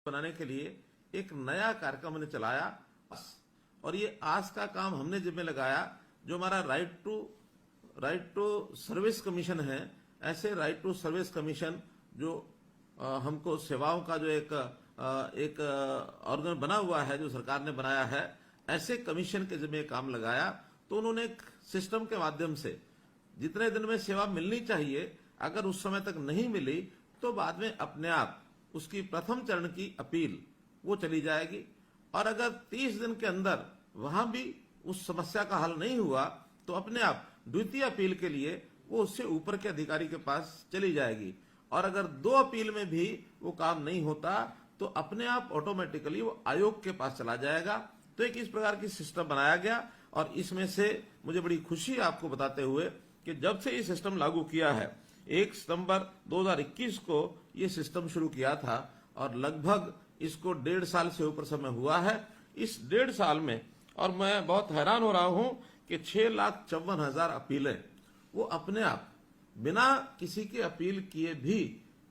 बनाने के लिए एक नया कार्यक्रम हमने चलाया और ये आज का काम हमने जिम्मे लगाया। जो हमारा राइट टू सर्विस कमीशन है, ऐसे राइट टू सर्विस कमीशन जो हमको सेवाओं का जो एक ऑर्गन बना हुआ है, जो सरकार ने बनाया है, ऐसे कमीशन के जिम्मे काम लगाया। तो उन्होंने एक सिस्टम के माध्यम से जितने दिन में सेवा मिलनी चाहिए, अगर उस समय तक नहीं मिली तो बाद में अपने आप उसकी प्रथम चरण की अपील वो चली जाएगी, और अगर 30 दिन के अंदर वहां भी उस समस्या का हल नहीं हुआ तो अपने आप द्वितीय अपील के लिए वो उससे ऊपर के अधिकारी के पास चली जाएगी, और अगर 2 अपील में भी वो काम नहीं होता तो अपने आप ऑटोमेटिकली वो आयोग के पास चला जाएगा। तो एक इस प्रकार की सिस्टम बनाया गया, और इसमें से मुझे बड़ी खुशी है आपको बताते हुए कि जब से ये सिस्टम लागू किया है, 1 सितंबर 2021 को ये सिस्टम शुरू किया था और लगभग इसको 1.5 साल से ऊपर समय हुआ है। इस 1.5 साल में, और मैं बहुत हैरान हो रहा हूं कि 6,54,000 अपीलें वो अपने आप बिना किसी के अपील किए भी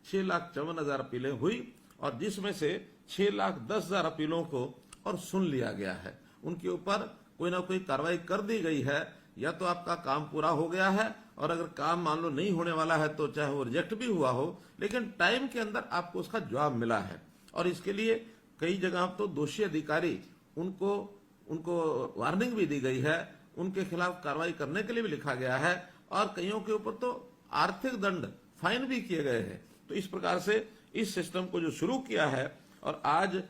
6,54,000 अपीलें हुई, और जिसमें से 6,10,000 अपीलों को और सुन लिया गया है। उनके ऊपर कोई ना कोई कार्रवाई कर दी गई है, या तो आपका काम पूरा हो गया है, और अगर काम मान लो नहीं होने वाला है तो चाहे वो रिजेक्ट भी हुआ हो, लेकिन टाइम के अंदर आपको उसका जवाब मिला है। और इसके लिए कई जगह तो दोषी अधिकारी उनको वार्निंग भी दी गई है, उनके खिलाफ कार्रवाई करने के लिए भी लिखा गया है, और कईयों के ऊपर तो आर्थिक दंड फाइन भी किए गए हैं। तो इस प्रकार से इस सिस्टम को जो शुरू किया है, और आज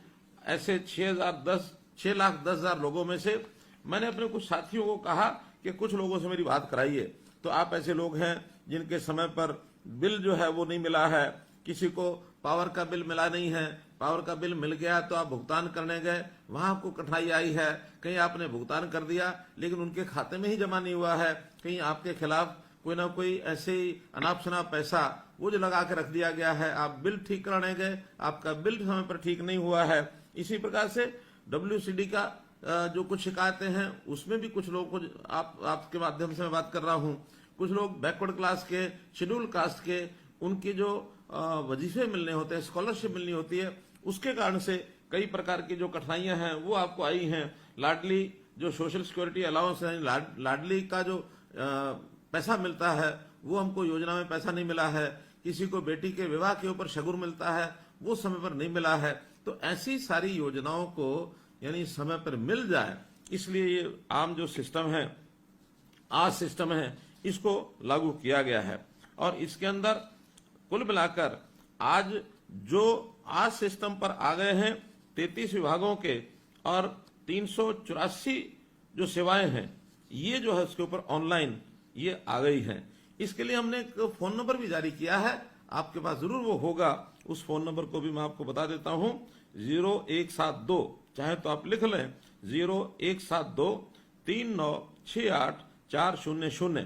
ऐसे 6,10,000 लोगों में से मैंने अपने कुछ साथियों को कहा कि कुछ लोगों से मेरी बात कराइए। तो आप ऐसे लोग हैं जिनके समय पर बिल जो है वो नहीं मिला है, किसी को पावर का बिल मिला नहीं है, पावर का बिल मिल गया तो आप भुगतान करने गए, वहां आपको कठिनाई आई है, कहीं आपने भुगतान कर दिया लेकिन उनके खाते में ही जमा नहीं हुआ है, कहीं आपके खिलाफ कोई ना कोई ऐसे ही अनाप शनाप पैसा वो जो लगा के रख दिया गया है, आप बिल ठीक कराने गए, आपका बिल समय पर ठीक नहीं हुआ है। इसी प्रकार से WCD का जो कुछ शिकायतें हैं उसमें भी कुछ लोगों को आपके माध्यम से मैं बात कर रहा हूं, कुछ लोग बैकवर्ड क्लास के, शेड्यूल कास्ट के, उनके जो वजीफे मिलने होते हैं, स्कॉलरशिप मिलनी होती है, उसके कारण से कई प्रकार की जो कठिनाइयां हैं वो आपको आई हैं। लाडली जो सोशल सिक्योरिटी अलाउंस है, लाडली का जो पैसा मिलता है वो हमको योजना में पैसा नहीं मिला है, किसी को बेटी के विवाह के ऊपर शगुर मिलता है वो समय पर नहीं मिला है। तो ऐसी सारी योजनाओं को यानी समय पर मिल जाए, इसलिए ये आम जो सिस्टम है, आज सिस्टम है, इसको लागू किया गया है। और इसके अंदर कुल मिलाकर आज जो आज सिस्टम पर आ गए हैं 33 विभागों के और 384 जो सेवाएं हैं, ये जो है उसके ऊपर ऑनलाइन ये आ गई हैं। इसके लिए हमने एक फोन नंबर भी जारी किया है, आपके पास जरूर वो होगा। उस फोन नंबर को भी मैं आपको बता देता हूं, 0172, चाहे तो आप लिख लें 0172 3968 400।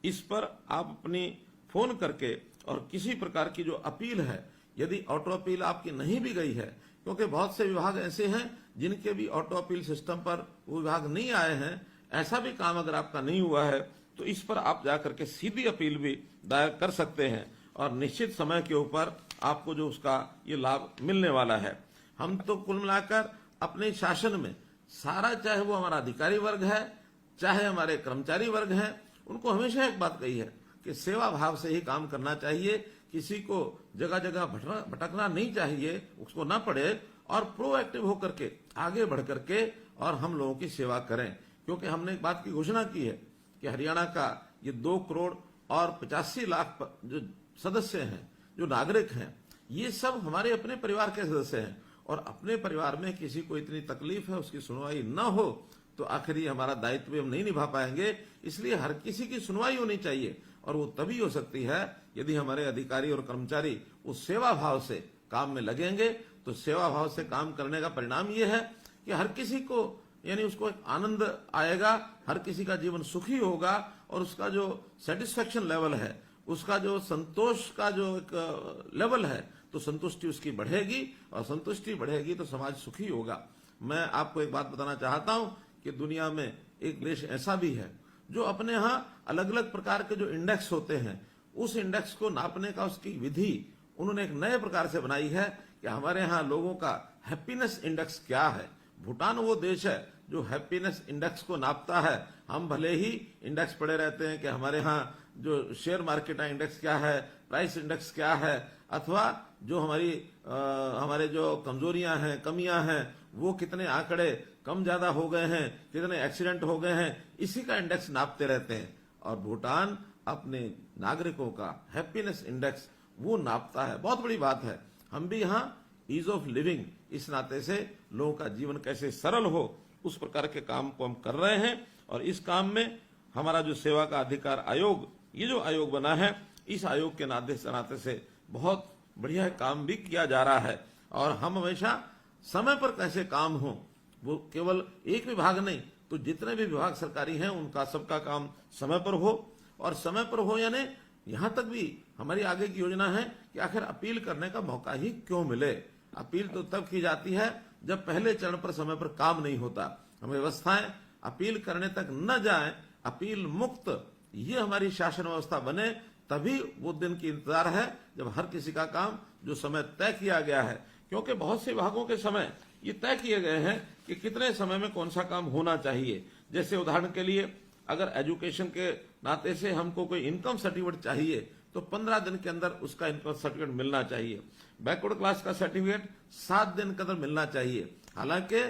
इस पर आप अपनी फोन करके और किसी प्रकार की जो अपील है, यदि ऑटो अपील आपकी नहीं भी गई है, क्योंकि बहुत से विभाग ऐसे हैं जिनके भी ऑटो अपील सिस्टम पर वो विभाग नहीं आए हैं, ऐसा भी काम अगर आपका नहीं हुआ है तो इस पर आप जाकर के सीधी अपील भी दायर कर सकते हैं, और निश्चित समय के ऊपर आपको जो उसका ये लाभ मिलने वाला है। हम तो कुल मिलाकर अपने शासन में सारा, चाहे वो हमारा अधिकारी वर्ग है, चाहे हमारे कर्मचारी वर्ग हैं, उनको हमेशा एक बात कही है कि सेवा भाव से ही काम करना चाहिए, किसी को जगह जगह भटकना नहीं चाहिए, उसको ना पड़े, और प्रोएक्टिव होकर के आगे बढ़ करके और हम लोगों की सेवा करें। क्योंकि हमने एक बात की घोषणा की है कि हरियाणा का ये 2 करोड़ और 85 लाख जो सदस्य हैं, जो नागरिक हैं, ये सब हमारे अपने परिवार के सदस्य हैं, और अपने परिवार में किसी को इतनी तकलीफ है, उसकी सुनवाई न हो तो आखिर ये हमारा दायित्व भी हम नहीं निभा पाएंगे। इसलिए हर किसी की सुनवाई होनी चाहिए, और वो तभी हो सकती है यदि हमारे अधिकारी और कर्मचारी उस सेवा भाव से काम में लगेंगे। तो सेवा भाव से काम करने का परिणाम ये है कि हर किसी को यानी उसको एक आनंद आएगा, हर किसी का जीवन सुखी होगा, और उसका जो सेटिस्फेक्शन लेवल है, उसका जो संतोष का जो एक लेवल है, तो संतुष्टि उसकी बढ़ेगी, और संतुष्टि बढ़ेगी तो समाज सुखी होगा। मैं आपको एक बात बताना चाहता हूं कि दुनिया में एक देश ऐसा भी है जो अपने यहाँ अलग अलग प्रकार के जो इंडेक्स होते हैं, उस इंडेक्स को नापने का उसकी विधि उन्होंने एक नए प्रकार से बनाई है कि हमारे यहाँ लोगों का हैप्पीनेस इंडेक्स क्या है। भूटान वो देश है जो हैप्पीनेस इंडेक्स को नापता है। हम भले ही इंडेक्स पढ़े रहते हैं कि हमारे यहाँ जो शेयर मार्केट है इंडेक्स क्या है, प्राइस इंडेक्स क्या है, अथवा जो हमारे जो कमजोरियां हैं, कमियां हैं, वो कितने आंकड़े कम ज्यादा हो गए हैं, कितने एक्सीडेंट हो गए हैं, इसी का इंडेक्स नापते रहते हैं। और भूटान अपने नागरिकों का हैप्पीनेस इंडेक्स वो नापता है। बहुत बड़ी बात है। हम भी यहाँ ईज ऑफ लिविंग इस नाते से लोगों का जीवन कैसे सरल हो उस प्रकार के काम को हम कर रहे हैं। और इस काम में हमारा जो सेवा का अधिकार आयोग, ये जो आयोग बना है, इस आयोग के नाते से बहुत बढ़िया काम भी किया जा रहा है। और हम हमेशा समय पर कैसे काम हो, वो केवल एक विभाग नहीं तो जितने भी विभाग सरकारी हैं उनका सबका काम समय पर हो। और समय पर हो यानी यहां तक भी हमारी आगे की योजना है कि आखिर अपील करने का मौका ही क्यों मिले। अपील तो तब की जाती है जब पहले चरण पर समय पर काम नहीं होता। हम व्यवस्थाएं अपील करने तक न जाए, अपील मुक्त ये हमारी शासन व्यवस्था बने, तभी वो दिन की इंतजार है जब हर किसी का काम जो समय तय किया गया है। क्योंकि बहुत से विभागों के समय ये तय किए गए हैं कि कितने समय में कौन सा काम होना चाहिए। जैसे उदाहरण के लिए अगर एजुकेशन के नाते से हमको कोई इनकम सर्टिफिकेट चाहिए तो 15 दिन के अंदर उसका इनकम सर्टिफिकेट मिलना चाहिए। बैकवर्ड क्लास का सर्टिफिकेट 7 दिन के अंदर मिलना चाहिए। हालांकि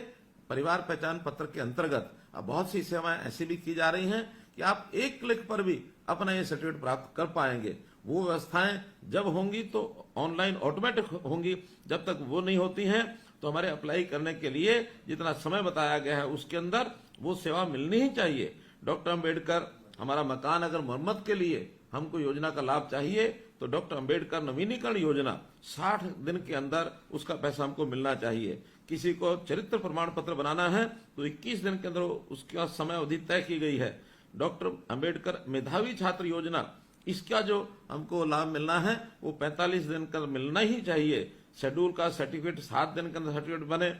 परिवार पहचान पत्र के अंतर्गत अब बहुत सी सेवाएं ऐसी भी की जा रही हैं कि आप एक क्लिक पर भी अपना ये सर्टिफिकेट प्राप्त कर पाएंगे। वो व्यवस्थाएं जब होंगी तो ऑनलाइन ऑटोमेटिक होंगी। जब तक वो नहीं होती हैं तो हमारे अप्लाई करने के लिए जितना समय बताया गया है उसके अंदर वो सेवा मिलनी ही चाहिए। डॉक्टर अंबेडकर हमारा मकान अगर मरम्मत के लिए हमको योजना का लाभ चाहिए तो डॉक्टर अंबेडकर नवीनीकरण योजना 60 दिन के अंदर उसका पैसा हमको मिलना चाहिए। किसी को चरित्र प्रमाण पत्र बनाना है तो 21 दिन के अंदर उसका समय अवधि तय की गई है। डॉक्टर अंबेडकर मेधावी छात्र योजना, इसका जो हमको लाभ मिलना है वो 45 दिन का मिलना ही चाहिए। शेड्यूल का सर्टिफिकेट 7 दिन के अंदर सर्टिफिकेट बने।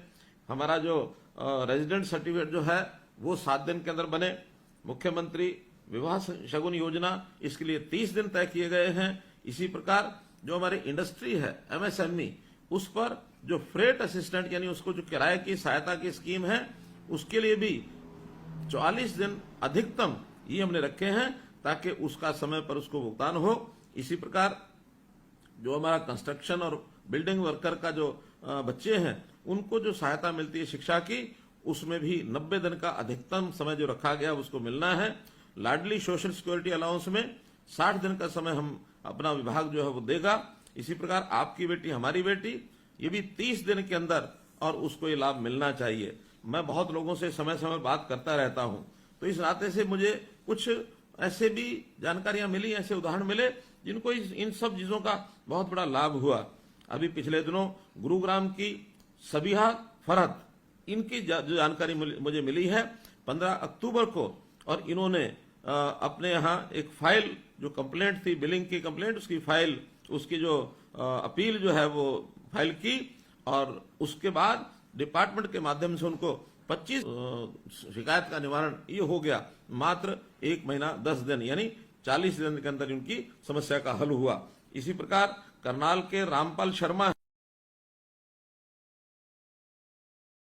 हमारा जो रेजिडेंट सर्टिफिकेट जो है वो 7 दिन के अंदर बने। मुख्यमंत्री विवाह शगुन योजना, इसके लिए 30 दिन तय किए गए हैं। इसी प्रकार जो हमारी इंडस्ट्री है एमएसएमई, उस पर जो फ्रेट असिस्टेंट यानी उसको जो किराए की सहायता की स्कीम है उसके लिए भी 44 दिन अधिकतम ये हमने रखे हैं ताकि उसका समय पर उसको भुगतान हो। इसी प्रकार जो हमारा कंस्ट्रक्शन और बिल्डिंग वर्कर का जो बच्चे हैं उनको जो सहायता मिलती है शिक्षा की, उसमें भी 90 दिन का अधिकतम समय जो रखा गया उसको मिलना है। लाडली सोशल सिक्योरिटी अलाउंस में 60 दिन का समय हम अपना विभाग जो है वो देगा। इसी प्रकार आपकी बेटी हमारी बेटी, ये भी 30 दिन के अंदर और उसको ये लाभ मिलना चाहिए। मैं बहुत लोगों से समय समय बात करता रहता हूं तो इस नाते से मुझे कुछ ऐसे भी जानकारियां मिली, ऐसे उदाहरण मिले जिनको इन सब चीजों का बहुत बड़ा लाभ हुआ। अभी पिछले दिनों गुरुग्राम की सबिहा फरहत, इनकी जो जानकारी मुझे मिली है 15 अक्टूबर को, और इन्होंने अपने यहाँ एक फाइल जो कंप्लेंट थी, बिलिंग की कंप्लेंट, उसकी फाइल, उसकी जो अपील जो है वो फाइल की और उसके बाद डिपार्टमेंट के माध्यम से उनको 25 शिकायत का निवारण ये हो गया। मात्र 1 महीना 10 दिन यानी 40 दिन के अंदर उनकी समस्या का हल हुआ। इसी प्रकार करनाल के रामपाल शर्मा